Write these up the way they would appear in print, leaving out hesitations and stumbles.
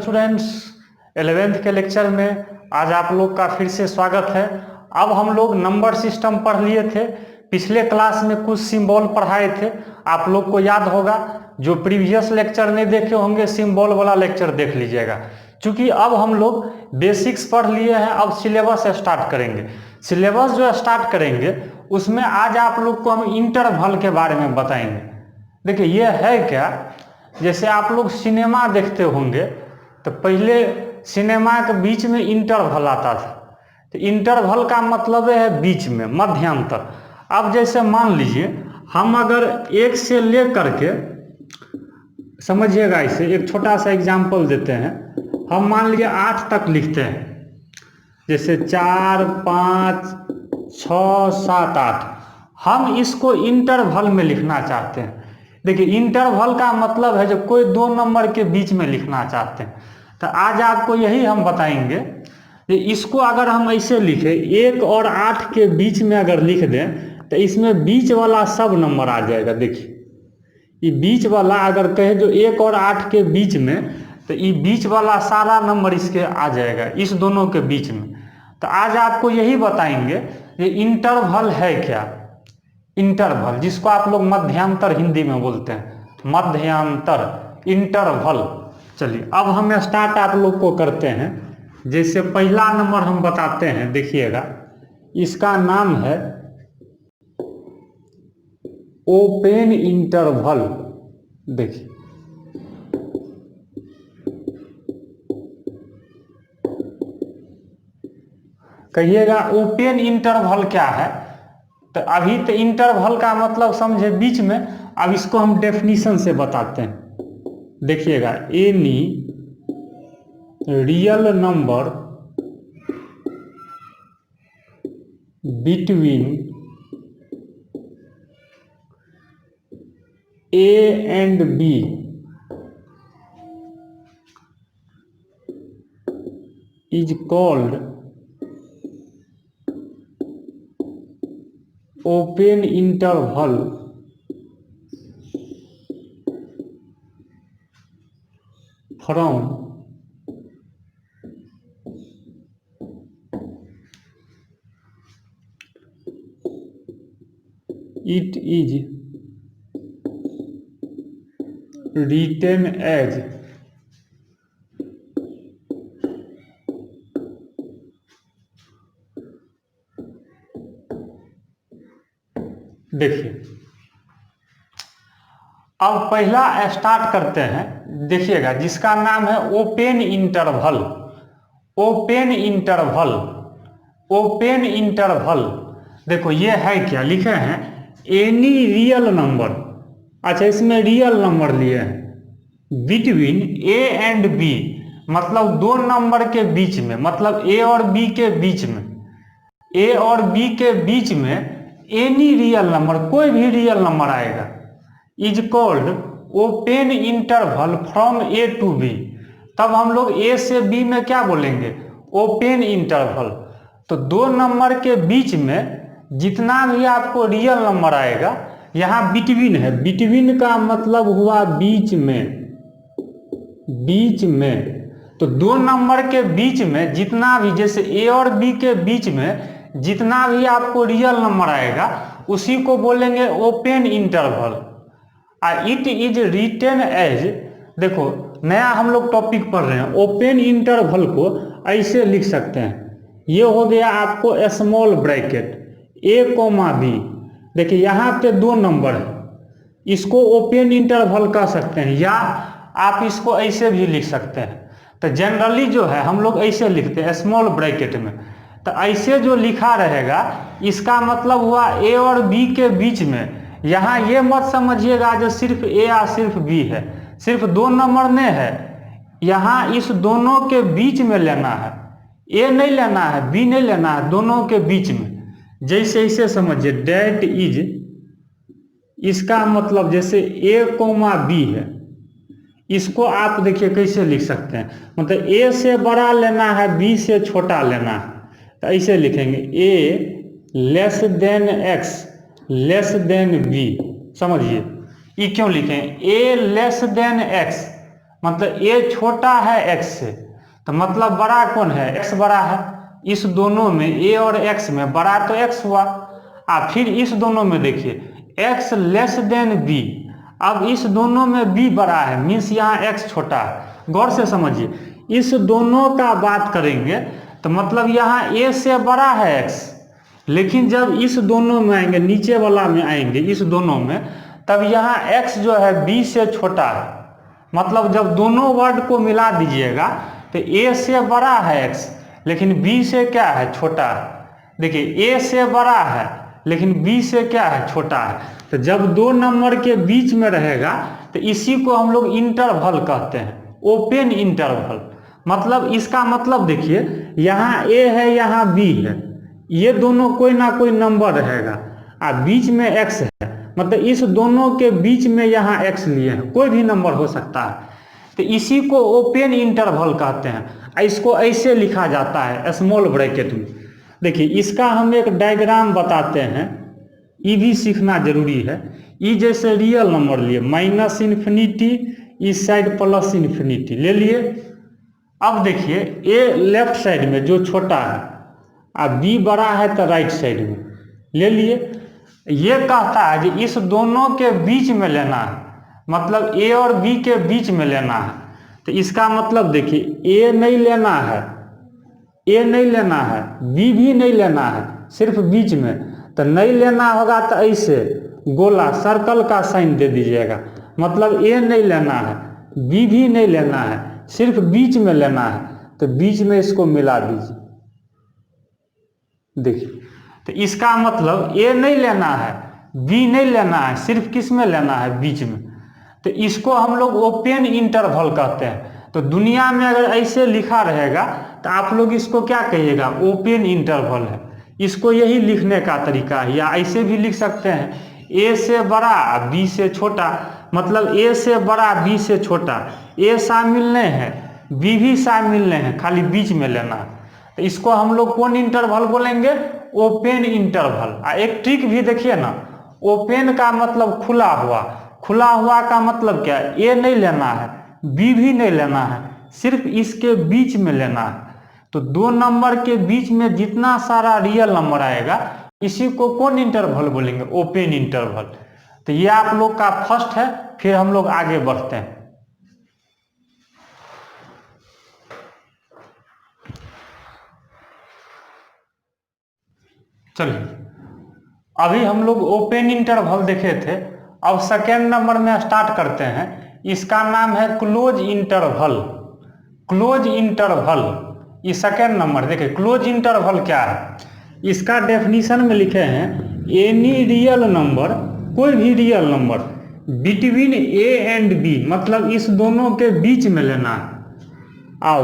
Students, 11th के lecture में आज आप लोग का फिर से स्वागत है। अब हम लोग नंबर सिस्टम पढ़ लिए थे। पिछले क्लास में कुछ सिंबल पढ़ाए थे, आप लोग को याद होगा। जो प्रीवियस लेक्चर नहीं देखे होंगे सिंबल वाला लेक्चर देख लीजिएगा। क्योंकि अब हम लोग बेसिक्स पढ़ लिए हैं, अब सिलेबस स्टार्ट करेंगे। सिलेबस जो स्टार्ट करेंगे उसमें आज आप लोग को हम इंटरवल के बारे में बताएंगे। देखिए ये है क्या, जैसे आप लोग सिनेमा देखते होंगे तो पहले सिनेमा के बीच में इंटरवल आता था। तो इंटरवल का मतलब है बीच में, मध्यांतर। अब जैसे मान लीजिए हम अगर एक से ले करके, समझिएगा, इसे एक छोटा सा एग्जाम्पल देते हैं। हम मान लीजिए 8 तक लिखते हैं, जैसे 4, 5, 6, 7, 8। हम इसको इंटरवल में लिखना चाहते हैं। देखिए इंटरवल का मतलब है जब कोई दो नंबर के बीच में लिखना चाहते हैं। तो आज आपको यही हम बताएंगे कि इसको अगर हम ऐसे लिखें, 1 और 8 के बीच में अगर लिख दें तो इसमें बीच वाला सब नंबर आ जाएगा। देखिए ये बीच वाला अगर कहे जो 1 और 8 के बीच में, तो ये बीच वाला सारा नंबर इसके आ जाएगा, इस दोनों के बीच में। तो आज आपको यही बताएंगे कि इंटरवल है क्या। इंटरवल जिसको आप लोग मध्यांतर हिंदी में बोलते हैं, मध्यांतर, इंटरवल। चलिए अब हम स्टार्ट आप लोग को करते हैं। जैसे पहला नंबर हम बताते हैं, देखिएगा, इसका नाम है ओपन इंटरवल। देखिए कहिएगा ओपन इंटरवल क्या है। तो अभी तो इंटरवल का मतलब समझे बीच में। अब इसको हम डेफिनेशन से बताते हैं। देखिएगा, any real number between A and B is called open interval from it is written as देखिए अब पहला स्टार्ट करते हैं। देखिएगा जिसका नाम है open interval. Open interval, open interval. देखो ये है क्या, लिखे हैं एनी रियल नंबर। अच्छा, इसमें रियल नंबर लिए हैं बिटवीन ए एंड बी, मतलब दो नंबर के बीच में, मतलब ए और बी के बीच में, ए और बी के बीच में एनी रियल नंबर, कोई भी रियल नंबर आएगा, is called open interval from A to B. तब हम लोग ए से बी में क्या बोलेंगे, ओपन इंटरवल। तो दो नंबर के बीच में जितना भी आपको रियल नंबर आएगा, यहाँ बिटवीन है, बिटवीन का मतलब हुआ बीच में, बीच में। तो दो नंबर के बीच में जितना भी, जैसे ए और बी के बीच में जितना भी आपको रियल नंबर आएगा उसी को बोलेंगे open interval. It is written as, देखो नया हम लोग टॉपिक पढ़ रहे हैं। ओपन इंटरवल को ऐसे लिख सकते हैं, ये हो गया आपको स्मॉल ब्रैकेट ए कोमा बी। देखिए यहाँ पे दो नंबर है, इसको ओपन इंटरवल कह सकते हैं, या आप इसको ऐसे भी लिख सकते हैं। तो जनरली जो है हम लोग ऐसे लिखते हैं स्मॉल ब्रैकेट में। तो ऐसे जो लिखा रहेगा इसका मतलब हुआ ए और बी के बीच में। यहाँ ये मत समझिएगा जो सिर्फ ए या सिर्फ बी है, सिर्फ दो नंबर नहीं है, यहाँ इस दोनों के बीच में लेना है। ए नहीं लेना है, बी नहीं लेना है, दोनों के बीच में। जैसे इसे समझिए, डेट इज, इसका मतलब जैसे ए कोमा बी है, इसको आप देखिए कैसे लिख सकते हैं, मतलब ए से बड़ा लेना है, बी से छोटा लेना है। तो ऐसे लिखेंगे a less than x less than b. समझिए ये क्यों लिखें, ए लेस देन एक्स मतलब a छोटा है x से, तो मतलब बड़ा कौन है, x बड़ा है। इस दोनों में a और x में बड़ा तो x हुआ। फिर इस दोनों में देखिए x लेस देन b, अब इस दोनों में b बड़ा है, मीन्स यहाँ x छोटा है। गौर से समझिए, इस दोनों का बात करेंगे तो मतलब यहाँ a से बड़ा है x, लेकिन जब इस दोनों में आएंगे, नीचे वाला में आएंगे इस दोनों में, तब यहाँ x जो है b से छोटा है। मतलब जब दोनों वर्ड को मिला दीजिएगा तो a से बड़ा है x, लेकिन b से क्या है, छोटा है। देखिए a से बड़ा है लेकिन b से क्या है, छोटा है। तो जब दो नंबर के बीच में रहेगा तो इसी को हम लोग इंटरवल कहते हैं, ओपन इंटरवल। मतलब इसका मतलब देखिए, यहाँ a है यहाँ b है, ये दोनों कोई ना कोई नंबर रहेगा, बीच में x है, मतलब इस दोनों के बीच में यहाँ x लिए हैं, कोई भी नंबर हो सकता है। तो इसी को ओपन इंटरवल कहते हैं। इसको ऐसे लिखा जाता है स्मॉल ब्रैकेट में। देखिए इसका हम एक डायग्राम बताते हैं, ये भी सीखना जरूरी है। ये जैसे रियल नंबर लिए, माइनस इन्फिनिटी, इस साइड प्लस इन्फिनिटी ले लिए। अब देखिए ए लेफ्ट साइड में जो छोटा है, बी बड़ा है तो राइट साइड में ले लिए। ये कहता है कि इस दोनों के बीच में लेना है, मतलब ए और बी के बीच में लेना है। तो इसका मतलब देखिए ए नहीं लेना है, ए नहीं लेना है, बी भी नहीं लेना है, सिर्फ बीच में। तो नहीं लेना होगा तो ऐसे गोला सर्कल का साइन दे दीजिएगा, मतलब ए नहीं लेना है, बी भी नहीं लेना है, सिर्फ बीच में लेना है। तो बीच में इसको मिला दीजिए। देखिए तो इसका मतलब ए नहीं लेना है, बी नहीं लेना है, सिर्फ किस में लेना है, बीच में। तो इसको हम लोग ओपन इंटरवल कहते हैं। तो दुनिया में अगर ऐसे लिखा रहेगा तो आप लोग इसको क्या कहिएगा, ओपन इंटरवल है। इसको यही लिखने का तरीका है, या ऐसे भी लिख सकते हैं, ए से बड़ा बी से छोटा, मतलब ए से बड़ा बी से छोटा, ए शामिल नहीं है बी भी शामिल नहीं है, खाली बीच में लेना है। तो इसको हम लोग कौन इंटरवल बोलेंगे, ओपन इंटरवल। एक ट्रिक भी देखिए ना, ओपन का मतलब खुला हुआ, खुला हुआ का मतलब क्या है, ए नहीं लेना है, बी भी नहीं लेना है, सिर्फ इसके बीच में लेना है। तो दो नंबर के बीच में जितना सारा रियल नंबर आएगा इसी को कौन इंटरवल बोलेंगे, ओपन इंटरवल। तो ये आप लोग का फर्स्ट है, फिर हम लोग आगे बढ़ते हैं। चलिए अभी हम लोग ओपन इंटरवल देखे थे, अब सेकेंड नंबर में स्टार्ट करते हैं। इसका नाम है क्लोज इंटरवल। क्लोज इंटरवल ये सेकेंड नंबर। देखिए क्लोज इंटरवल क्या है, इसका डेफिनेशन में लिखे हैं, एनी रियल नंबर, कोई भी real number between A and B, मतलब इस दोनों के बीच में लेना है।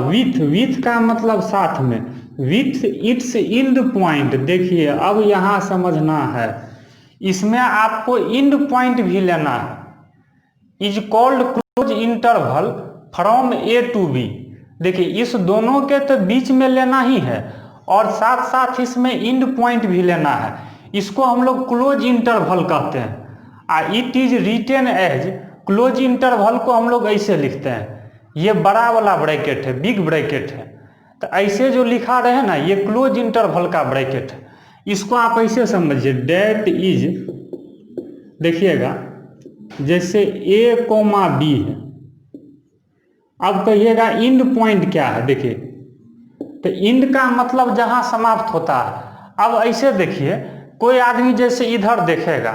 विथ का मतलब साथ में, विथ इट्स इंड पॉइंट। देखिए अब यहाँ समझना है, इसमें आपको इंड पॉइंट भी लेना है। Is called close interval from A to B. देखिए इस दोनों के तो बीच में लेना ही है और साथ साथ इसमें इंड पॉइंट भी लेना है। इसको हम लोग क्लोज इंटरवल कहते हैं। It is written as, close interval को हम लोग ऐसे लिखते हैं, ये बड़ा वाला ब्रैकेट है, बिग ब्रैकेट है। तो ऐसे जो लिखा रहे ना, ये क्लोज इंटरवल का ब्रैकेट है। इसको आप ऐसे समझिए, डेट इज, देखिएगा जैसे ए कोमा बी है, अब कहिएगा इंड पॉइंट क्या है। देखिए तो इंड का मतलब जहां समाप्त होता है। अब ऐसे देखिए, कोई आदमी जैसे इधर देखेगा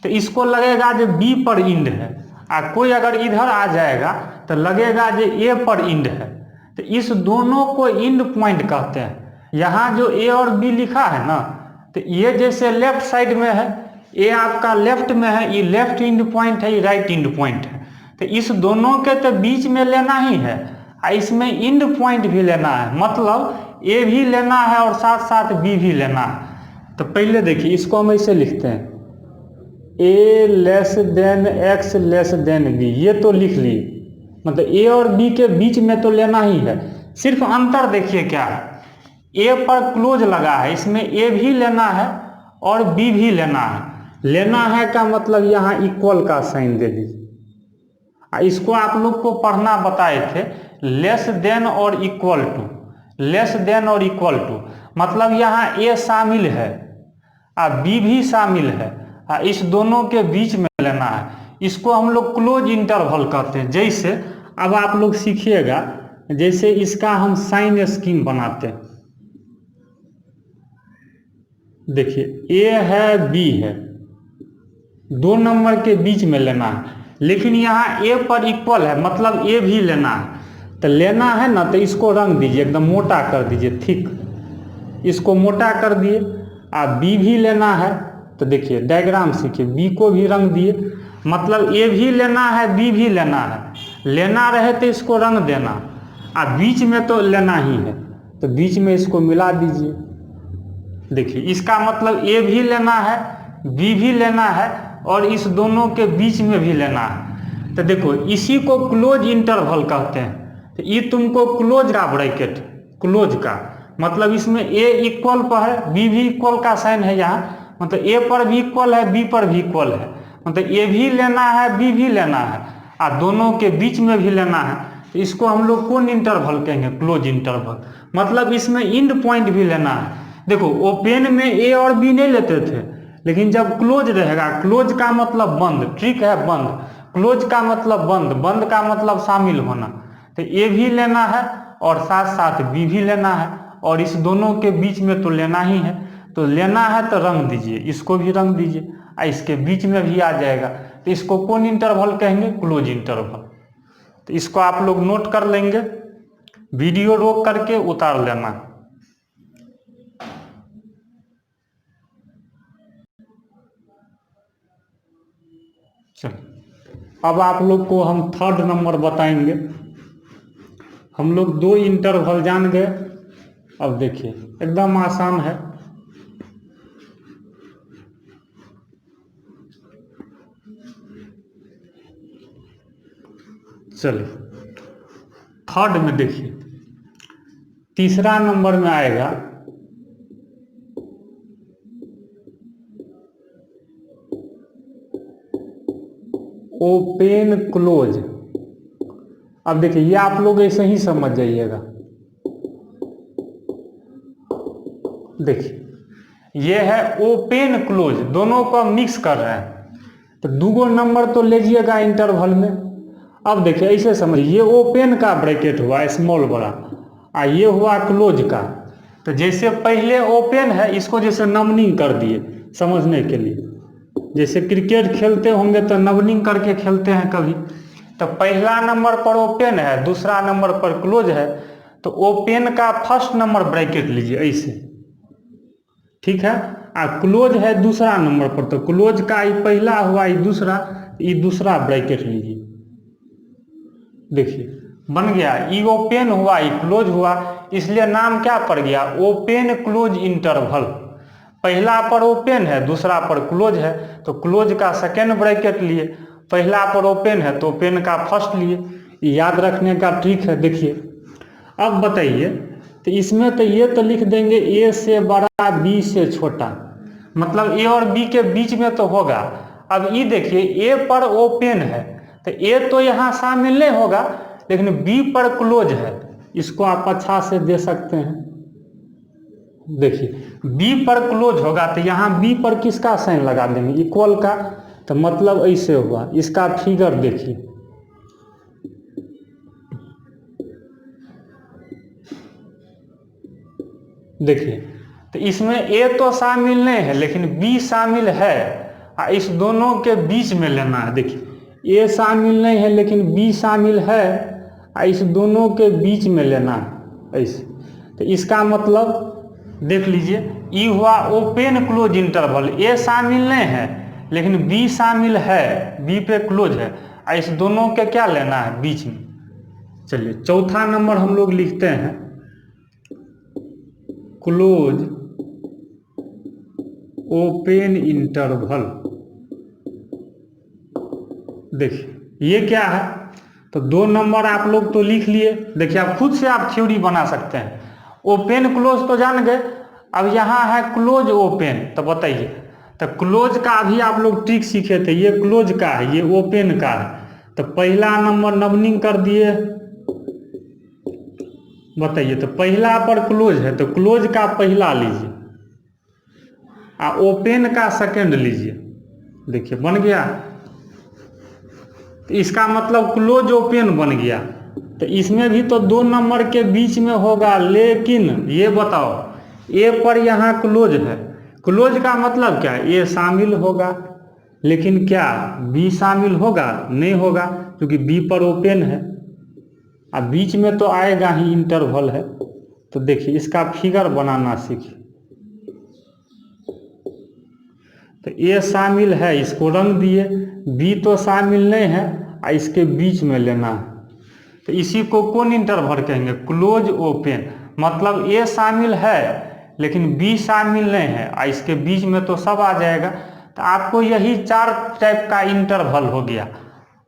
तो इसको लगेगा जो बी पर इंड है, और कोई अगर इधर आ जाएगा तो लगेगा जो ए पर इंड है। तो इस दोनों को इंड पॉइंट कहते हैं। यहाँ जो ए और बी लिखा है ना, तो ये जैसे लेफ्ट साइड में है, ए आपका लेफ्ट में है, ये लेफ्ट इंड पॉइंट है, ये राइट इंड पॉइंट है। तो इस दोनों के तो बीच में लेना ही है, और इसमें इंड पॉइंट भी लेना है, मतलब ए भी लेना है और साथ साथ बी भी लेना है। तो पहले देखिए इसको हम ऐसे लिखते हैं, a less than x less than b, ये तो लिख लिए, मतलब ए और बी के बीच में तो लेना ही है। सिर्फ अंतर देखिए क्या है, ए पर क्लोज लगा है, इसमें ए भी लेना है और बी भी लेना है। लेना है का मतलब यहाँ इक्वल का साइन दे दीजिए। इसको आप लोग को पढ़ना बताए थे, लेस देन और इक्वल टू, लेस देन और इक्वल टू मतलब यहाँ ए शामिल है बी भी शामिल है, इस दोनों के बीच में लेना है। इसको हम लोग क्लोज इंटरवल कहते हैं। जैसे अब आप लोग सीखिएगा, जैसे इसका हम साइन स्कीम बनाते हैं। देखिए ए है बी है, दो नंबर के बीच में लेना है, लेकिन यहाँ ए पर इक्वल है मतलब ए भी लेना है। तो लेना है ना, तो इसको रंग दीजिए, एकदम मोटा कर दीजिए, थिक, इसको मोटा कर दिए। बी भी लेना है, तो देखिए डायग्राम सीखिए, बी को भी रंग दिए, मतलब ए भी लेना है बी भी लेना है। लेना रहे तो इसको रंग देना, बीच में तो लेना ही है, तो बीच में इसको मिला दीजिए। देखिए इसका मतलब ए भी लेना है बी भी लेना है और इस दोनों के बीच में भी लेना है। तो देखो इसी को क्लोज इंटरवल कहते हैं। तो ये तुमको क्लोज का ब्रैकेट, क्लोज का मतलब इसमें ए इक्वल पर है, बी भी इक्वल का साइन है यहाँ, मतलब ए पर भी इक्वल है बी पर भी इक्वल है, मतलब ए भी लेना है बी भी लेना है दोनों के बीच में भी लेना है। तो इसको हम लोग कौन इंटरवल कहेंगे? Close interval. मतलब इसमें इंड पॉइंट भी लेना है। देखो ओपन में ए और बी नहीं लेते थे, लेकिन जब क्लोज रहेगा, क्लोज का मतलब बंद, ट्रिक है बंद, क्लोज का मतलब बंद, बंद का मतलब शामिल होना। तो ए भी लेना है और साथ साथ बी भी लेना है और इस दोनों के बीच में तो लेना ही है। तो लेना है तो रंग दीजिए, इसको भी रंग दीजिए, इसके बीच में भी आ जाएगा। तो इसको कौन इंटरवल कहेंगे? Close interval. तो इसको आप लोग नोट कर लेंगे, वीडियो रोक करके उतार लेना। चलो अब आप लोग को हम थर्ड नंबर बताएंगे। हम लोग दो इंटरवल जान गए, अब देखिए एकदम आसान है। चलिए थर्ड में देखिए, तीसरा नंबर में आएगा ओपन क्लोज। अब देखिए ये आप लोग ऐसे ही समझ जाइएगा। देखिए ये है ओपन क्लोज, दोनों को मिक्स कर रहे हैं, तो दो नंबर तो लीजिएगा इंटरवल में। अब देखिए ऐसे समझिए, ये ओपन का ब्रैकेट हुआ स्मॉल बड़ा, ये हुआ क्लोज का। तो जैसे पहले ओपन है, इसको जैसे नंबरिंग कर दिए समझने के लिए, जैसे क्रिकेट खेलते होंगे तो नंबरिंग करके खेलते हैं कभी। तो पहला नंबर पर ओपन है, दूसरा नंबर पर क्लोज है, तो ओपन का फर्स्ट नंबर ब्रैकेट लीजिए ऐसे, ठीक है। क्लोज है दूसरा नंबर पर, तो क्लोज का ये पहला हुआ, ये दूसरा ब्रैकेट लीजिए। देखिए बन गया, ये ओपन हुआ ये क्लोज हुआ, इसलिए नाम क्या पड़ गया? Open close interval. पहला पर ओपन है दूसरा पर क्लोज है, तो क्लोज का सेकेंड ब्रैकेट लिए, पहला पर ओपन है तो ओपन का फर्स्ट लिए। याद रखने का ट्रिक है। देखिए अब बताइए, तो इसमें तो ये तो लिख देंगे ए से बड़ा बी से छोटा, मतलब ए और बी के बीच में तो होगा। अब ये देखिए ए पर ओपन है, तो ए तो यहाँ शामिल नहीं होगा, लेकिन बी पर क्लोज है, इसको आप अच्छा से दे सकते हैं। देखिए बी पर क्लोज होगा, तो यहाँ बी पर किसका साइन लगा देंगे? इक्वल का। तो मतलब ऐसे हुआ, इसका फिगर देखिए, देखिए तो इसमें ए तो शामिल नहीं है लेकिन बी शामिल है, इस दोनों के बीच में लेना है। देखिए ए शामिल नहीं है लेकिन बी शामिल है, इस दोनों के बीच में लेना है ऐसे। तो इसका मतलब देख लीजिए, ये हुआ ओपन क्लोज इंटरवल, ए शामिल नहीं है लेकिन बी शामिल है, बी पे क्लोज है, इस दोनों के क्या लेना है? बीच में। चलिए चौथा नंबर हम लोग लिखते हैं क्लोज ओपन इंटरवल। देखिए ये क्या है? तो दो नंबर आप लोग तो लिख लिए। देखिए आप खुद से आप थ्योरी बना सकते हैं। ओपन क्लोज तो जान गए, अब यहाँ है क्लोज ओपन। तो बताइए, तो क्लोज का भी आप लोग ट्रिक सीखे थे, ये क्लोज का है ये ओपन का है, तो पहला नंबर नंबरिंग कर दिए, बताइए। तो पहला पर क्लोज है तो क्लोज का पहला लीजिए, ओपन का सेकंड लीजिए। देखिए बन गया। तो इसका मतलब क्लोज ओपन बन गया। तो इसमें भी तो 2 नंबर के बीच में होगा, लेकिन ये बताओ ए पर यहाँ क्लोज है, क्लोज का मतलब क्या है, ए शामिल होगा, लेकिन क्या बी शामिल होगा, नहीं होगा, क्योंकि बी पर ओपन है। अब बीच में तो आएगा ही, इंटरवल है। तो देखिए इसका फिगर बनाना सीखिए। तो ए शामिल है, इसको रंग दिए, बी तो शामिल नहीं है, इसके बीच में लेना है। तो इसी को कौन इंटरवल कहेंगे, क्लोज ओपन। मतलब ए शामिल है लेकिन बी शामिल नहीं है, इसके बीच में तो सब आ जाएगा। तो आपको यही 4 टाइप का इंटरवल हो गया।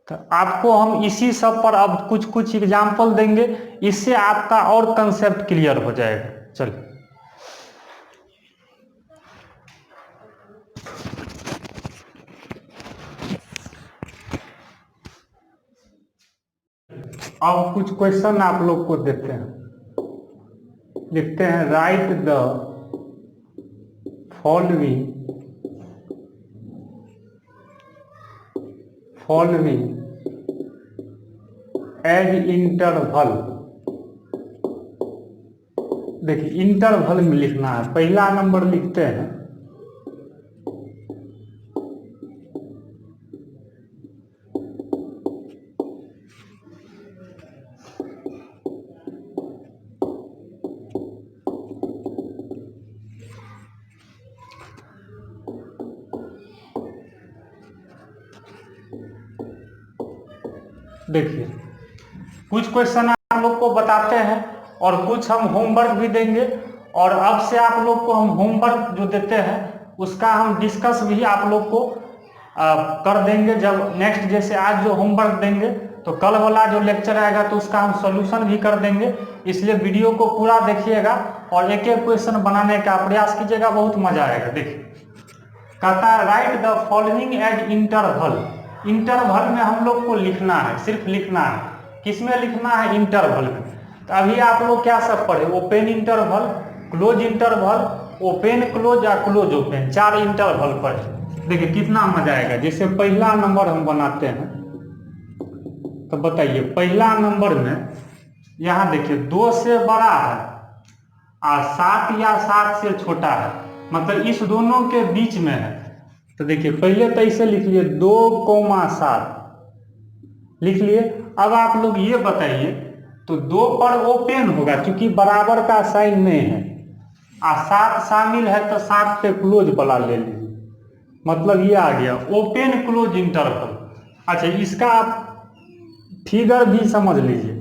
तो आपको हम इसी सब पर अब कुछ कुछ एग्जाम्पल देंगे, इससे आपका और कंसेप्ट क्लियर हो जाएगा। चलिए अब कुछ क्वेश्चन आप लोग को देते हैं। लिखते हैं write the following as interval. देखिए इंटरवल में लिखना है। पहला नंबर लिखते हैं देखिए कुछ क्वेश्चन आप लोग को बताते हैं और कुछ हम होमवर्क भी देंगे, और अब से आप लोग को हम होमवर्क जो देते हैं उसका हम डिस्कस भी आप लोग को कर देंगे। जब नेक्स्ट जैसे आज जो होमवर्क देंगे तो कल वाला जो लेक्चर आएगा तो उसका हम सॉल्यूशन भी कर देंगे। इसलिए वीडियो को पूरा देखिएगा और एक एक क्वेश्चन बनाने का प्रयास कीजिएगा, बहुत मजा आएगा। देखिए कहता है write the following as interval. Interval में हम लोग को लिखना है, सिर्फ लिखना है। किसमें लिखना है, इंटरवल में। तो अभी आप लोग क्या सब पढ़े, open interval, close interval, open close या क्लोज ओपन, 4 इंटरवल पढ़े। देखिए कितना मजा आएगा। जैसे पहला नंबर हम बनाते हैं तो बताइए पहला नंबर में यहाँ देखिए 2 से बड़ा है और 7 या 7 से छोटा है, मतलब इस दोनों के बीच में है। तो देखिए पहले तो इसे लिख लिए 2,7 लिख लिए। अब आप लोग ये बताइए तो 2 पर ओपन होगा क्योंकि बराबर का साइन नहीं है, और 7 शामिल है तो 7 पे क्लोज वाला ले लीजिए, मतलब ये आ गया ओपन क्लोज इंटरवल। अच्छा इसका आप फिगर भी समझ लीजिए,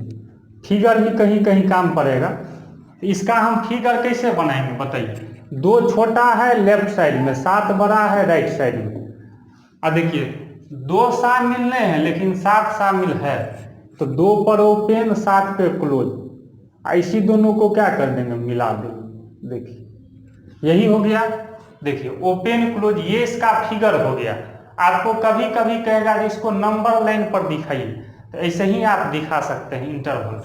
फिगर भी कहीं कहीं काम पड़ेगा। इसका हम फिगर कैसे बनाएंगे बताइए। 2 छोटा है लेफ्ट साइड में, 7 बड़ा है राइट साइड में। अब देखिए 2 शामिल नहीं है लेकिन 7 शामिल है, तो 2 पर ओपन 7 पे क्लोज, इसी दोनों को क्या कर देंगे, मिला देंगे। देखिए यही हो गया। देखिए ओपन क्लोज, ये इसका फिगर हो गया। आपको कभी कभी कहेगा कि इसको नंबर लाइन पर दिखाइए, तो ऐसे ही आप दिखा सकते हैं इंटरवल।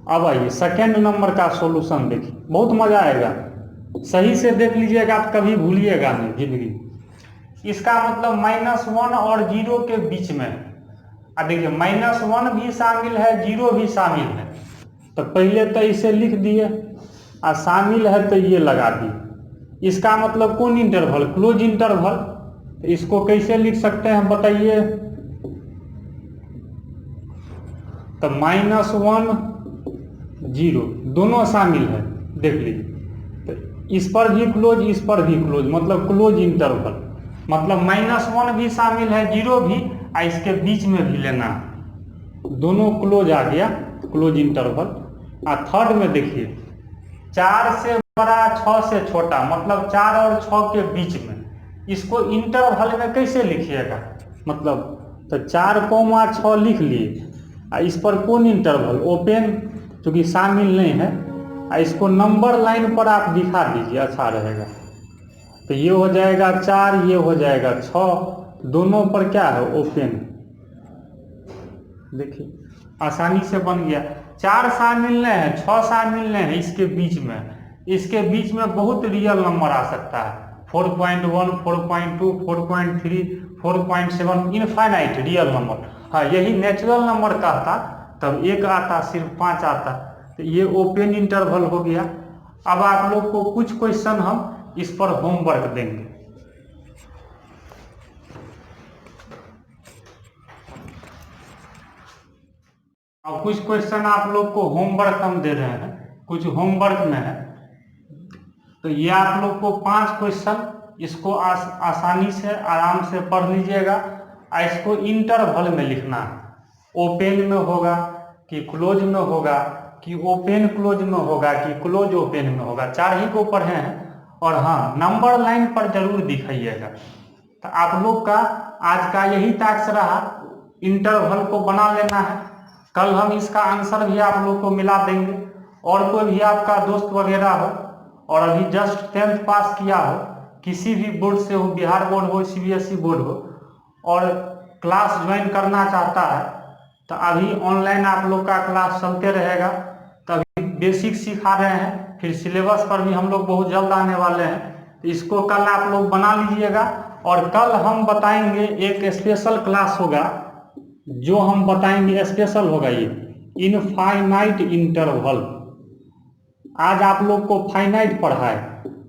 अब आइए सेकेंड नंबर का सॉल्यूशन देखिए, बहुत मजा आएगा। सही से देख लीजिएगा, आप कभी भूलिएगा नहीं जिंदगी। इसका मतलब -1 और 0 के बीच में। अब देखिए -1 भी शामिल है, 0 भी शामिल है। तो पहले तो इसे लिख दिए, और शामिल है तो ये लगा दिए। इसका मतलब कौन इंटरवल, क्लोज इंटरवल। तो इसको कैसे लिख सकते हैं बताइए। तो -1 0 दोनों शामिल है, देख लीजिए। तो इस पर भी क्लोज, इस पर भी क्लोज, मतलब क्लोज इंटरवल। मतलब -1 भी शामिल है, 0 भी, और इसके बीच में भी लेना, दोनों क्लोज आ गया, क्लोज इंटरवल। और थर्ड में देखिए 4 से बड़ा 6 से छोटा, मतलब 4 और 6 के बीच में। इसको इंटरवल में कैसे लिखिएगा, मतलब तो 4,6 लिख लिए, और इस पर कौन इंटरवल, ओपन, क्योंकि शामिल नहीं है। और इसको नंबर लाइन पर आप दिखा दीजिए, अच्छा रहेगा। तो ये हो जाएगा 4, ये हो जाएगा 6, दोनों पर क्या है, ओपन। देखिए आसानी से बन गया। 4 साल मिलने हैं, 6 साल मिलने हैं, इसके बीच में बहुत रियल नंबर आ सकता है। 4.1, 4.2, 4.3, 4.7 इनफाइनाइट रियल नंबर। हाँ, यही नेचुरल नंबर कहता तब 1 आता, सिर्फ 5 आता। तो ये ओपन इंटरवल हो गया। अब आप लोग को कुछ क्वेश्चन हम इस पर होमवर्क देंगे। अब कुछ क्वेश्चन आप लोग को होमवर्क हम दे रहे हैं, कुछ होमवर्क में है। तो ये आप लोग को 5 क्वेश्चन, इसको आसानी से आराम से पढ़ लीजिएगा और इसको इंटरवल में लिखना है। ओपन में होगा कि क्लोज में होगा, कि ओपन क्लोज में होगा, कि क्लोज ओपन में होगा। 4 ही को पढ़े हैं। और हाँ, नंबर लाइन पर जरूर दिखाइएगा। तो आप लोग का आज का यही टास्क रहा, इंटरवल को बना लेना है। कल हम इसका आंसर भी आप लोग को मिला देंगे। और कोई भी आपका दोस्त वगैरह हो और अभी जस्ट 10th पास किया हो, किसी भी बोर्ड से हो, बिहार बोर्ड हो, CBSE बोर्ड हो, और क्लास ज्वाइन करना चाहता है, तो अभी ऑनलाइन आप लोग का क्लास चलते रहेगा। तो अभी बेसिक सिखा रहे हैं, फिर सिलेबस पर भी हम लोग बहुत जल्द आने वाले हैं। तो इसको कल आप लोग बना लीजिएगा। और कल हम बताएंगे एक स्पेशल क्लास होगा, जो हम बताएंगे स्पेशल होगा ये इनफाइनाइट इंटरवल। आज आप लोग को फाइनाइट पढ़ा है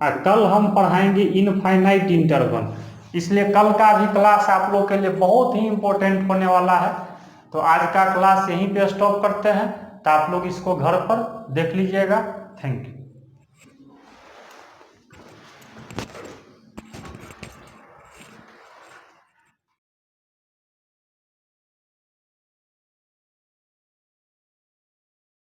और कल हम पढ़ाएंगे इनफाइनाइट इंटरवल। इसलिए कल का भी क्लास आप लोग के लिए बहुत ही इंपॉर्टेंट होने वाला है। तो आज का क्लास यहीं पे स्टॉप करते हैं। तो आप लोग इसको घर पर देख लीजिएगा। Thank you.